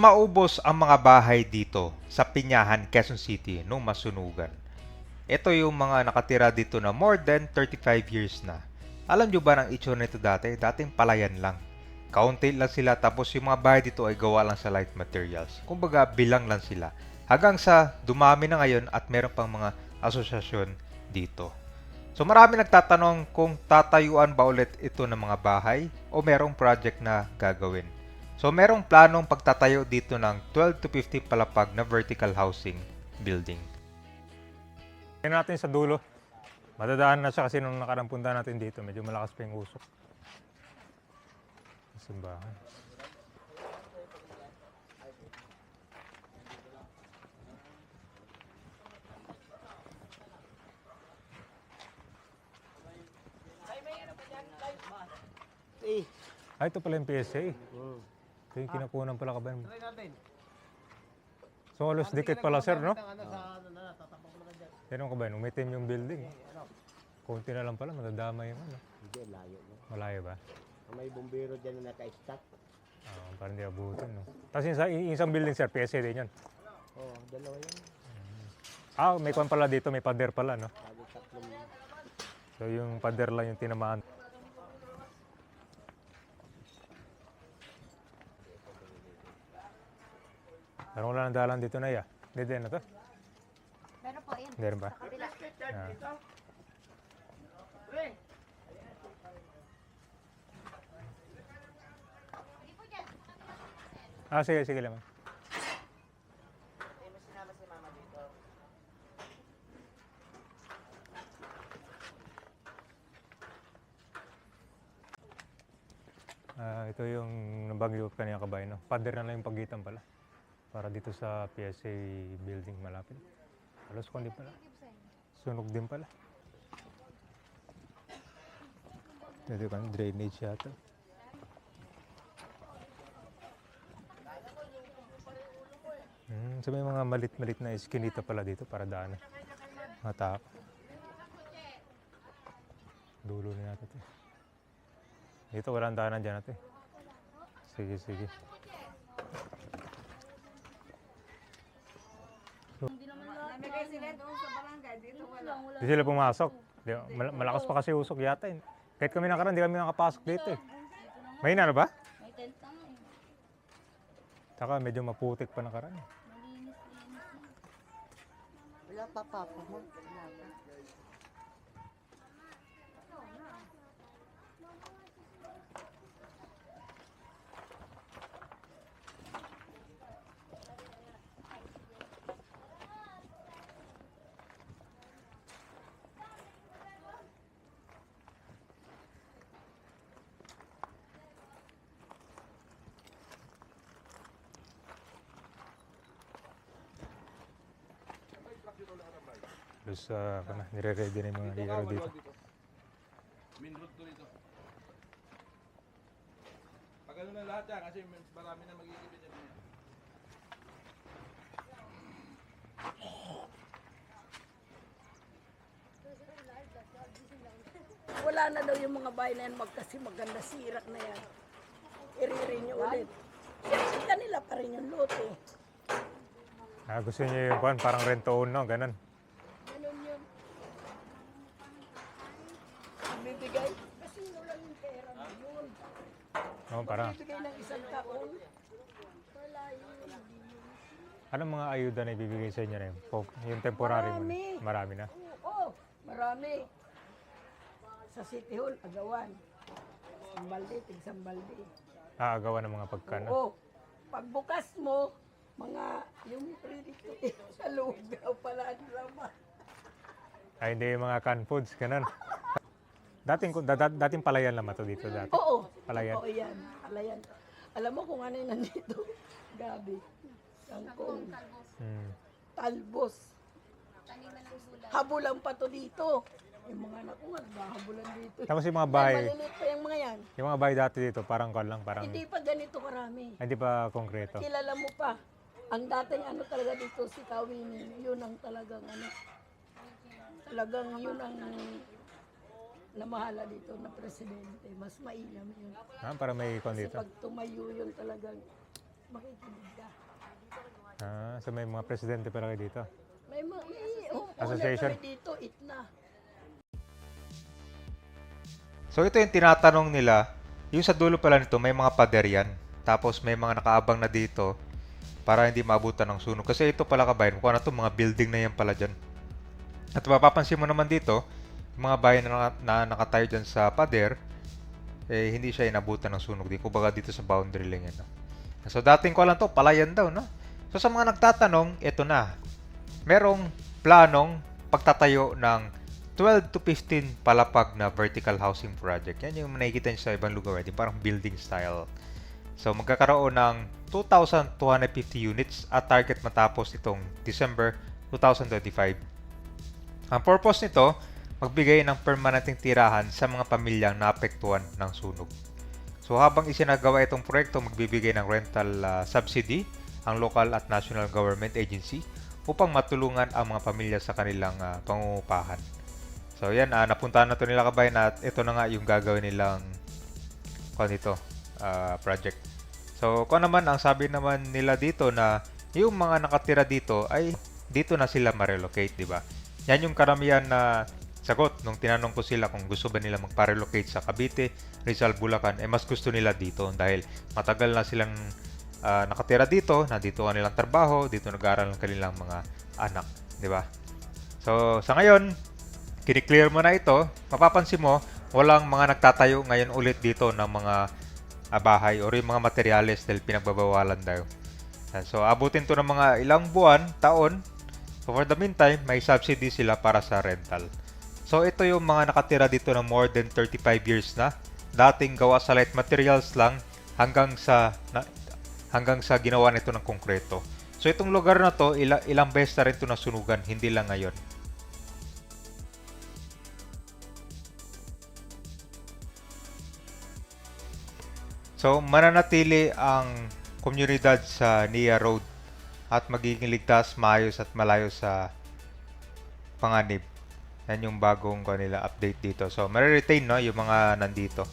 Maubos ang mga bahay dito sa Pinyahan, Quezon City nung masunugan. Ito yung mga nakatira dito na more than 35 years na. Alam nyo ba ng itsura nito dati? Dating palayan lang. Kaunti lang sila tapos yung mga bahay dito ay gawa lang sa light materials. Kumbaga bilang lang sila. Hanggang sa dumami na ngayon at meron pang mga asosasyon dito. So marami nagtatanong kung tatayuan ba ulit ito ng mga bahay o merong project na gagawin. So merong planong pagtatayo dito ng 12 to 15 palapag na vertical housing building. Tingnan natin sa dulo. Madadaan na siya kasi nung nakarang punta natin dito, medyo malakas pa yung usok. Simbahan. Ito pala yung PSA. Ito yung kinakunan pala ka ba? So alos dikit pala sir, no? Tignan ko ba, umitim yung building. Konti na lang pala, madadama yung ano. Hindi, layo mo. Malayo ba? May bumbero dyan na naka-stack. Parang di abutin, no? Tapos yung isang building sir, PSA din yun. Oo, dalawa yan. May kwan pala dito, may pader pala, no? Sabi tatlong. So yung pader lang yung tinamaan. Parang wala nang dalan dito na ya. Hindi na to? Meron po, yun. Meron ba? Kabila. Sige, sige lang. Ito yung nabagyo kanina kabayan, no? Pader na lang yung pagitan pala. Para dito sa PSA building malapit. Halos ko din pala. Sunog din pala. Ito kan drainage yata. So may mga malit-malit na iskinita pala dito para daanan. Mga tao. Dulo na natin ito. Dito walang daanan dyan natin. Sige, sige. Di sila pumasok. Malakas pa kasi usok yata. Kahit kami nakaraan, di kami nakapasok dito eh. May na ba? May tent na eh. Saka medyo maputik pa nakaraan. Wala pa papa mo. Tapos nire-ready na yung mga hero dito. Main road to dito. Pag ano na lahat yan, kasi marami na magigibit yan. Wala na daw yung mga bahay na yan kasi maganda sira na yan. I-renew ulit. Siyempre kanila pa rin yung lote. Gusto niyo yung parang rent to own, no? Ganun. Ganun yun. Bibigay. Kasi wala yung pera na yun. Parang. Bibigay ng isang taon. Wala yun. Anong mga ayuda na ibibigay sa inyo na yun? Yung temporary mo na? Marami na. Oo, marami. Sa City Hall, agawan. Sambalde, tig-sambalde. Agawan ng mga pagkano? Oo. Pagbukas mo, mga yung dito sa lugaw pala ang drama. Hindi yung mga canned foods, ganun. Dating palayan naman to dito dati. Oo. Palayan. Oo yan. Palayan. Alam mo kung ano yung nandito? Gabi. Kangkong. Talbos. Habulan pa to dito. Yung mga anak ko nga, naghahabulan dito. Tapos yung mga bahay, Maliliit pa yung mga yan. yung mga bahay dati dito, parang parang Hindi pa ganito karami. hindi pa konkreto. Kilala mo pa. Ang dating ano talaga dito si Kawini, yun ang talagang ano. Talagang yun ang namahala dito na presidente. Mas mainam yun. Para may kon Kasi dito. pag tumayo yun talagang makikinig ka. So may mga presidente pala kayo dito. May homeowner Association? kami dito, itna. So ito yung tinatanong nila, yung sa dulo pala nito may mga pader yan. Tapos may mga nakaabang na dito para hindi maabutan ng sunog. Kasi ito pala kabayan, kung ano to, mga building na yan pala dyan. At mapapansin mo naman dito, yung mga bahay na nakatayo dyan sa pader, eh hindi siya inabutan ng sunog. Di kumbaga dito sa boundary lang yan. No? So dating ko lang to, palayan daw, no? So sa mga nagtatanong, ito na. Merong planong pagtatayo ng 12 to 15 palapag na vertical housing project. Yan yung nakikita nyo sa ibang lugar, right? Parang building style. So magkakaroon ng 2,250 units at target matapos itong December 2025. Ang purpose nito, magbigay ng permanenteng tirahan sa mga pamilyang naapektuhan ng sunog. So habang isinagawa itong proyekto, magbibigay ng rental subsidy ang local at national government agency upang matulungan ang mga pamilya sa kanilang pangungupahan. So yan, napuntahan na ito nila kabayan at ito na nga yung gagawin nilang project. So kung naman, ang sabi naman nila dito na yung mga nakatira dito ay dito na sila ma-relocate, di ba? Yan yung karamihan na sagot nung tinanong ko sila kung gusto ba nila magpa-relocate sa Cavite, Rizal, Bulacan, mas gusto nila dito dahil matagal na silang nakatira dito, nandito ang nilang trabaho, dito nag-aaral ng kanilang mga anak, di ba? So sa ngayon, kiniklear mo na ito, mapapansin mo, walang mga nagtatayo ngayon ulit dito ng mga bahay o yung mga materyales dahil pinagbabawalan daw. So abutin to ng mga ilang buwan, taon. So for the meantime, may subsidy sila para sa rental. So ito yung mga nakatira dito na more than 35 years na. Dating gawa sa light materials lang hanggang sa ginawa nito ng konkreto. So itong lugar na to, ilang beses na rin ito nasunugan, hindi lang ngayon. So mananatili ang komunidad sa Nia Road at magiging ligtas, maayos at malayo sa panganib. Yan yung bagong kanila update dito. So, mariretain, no, yung mga nandito.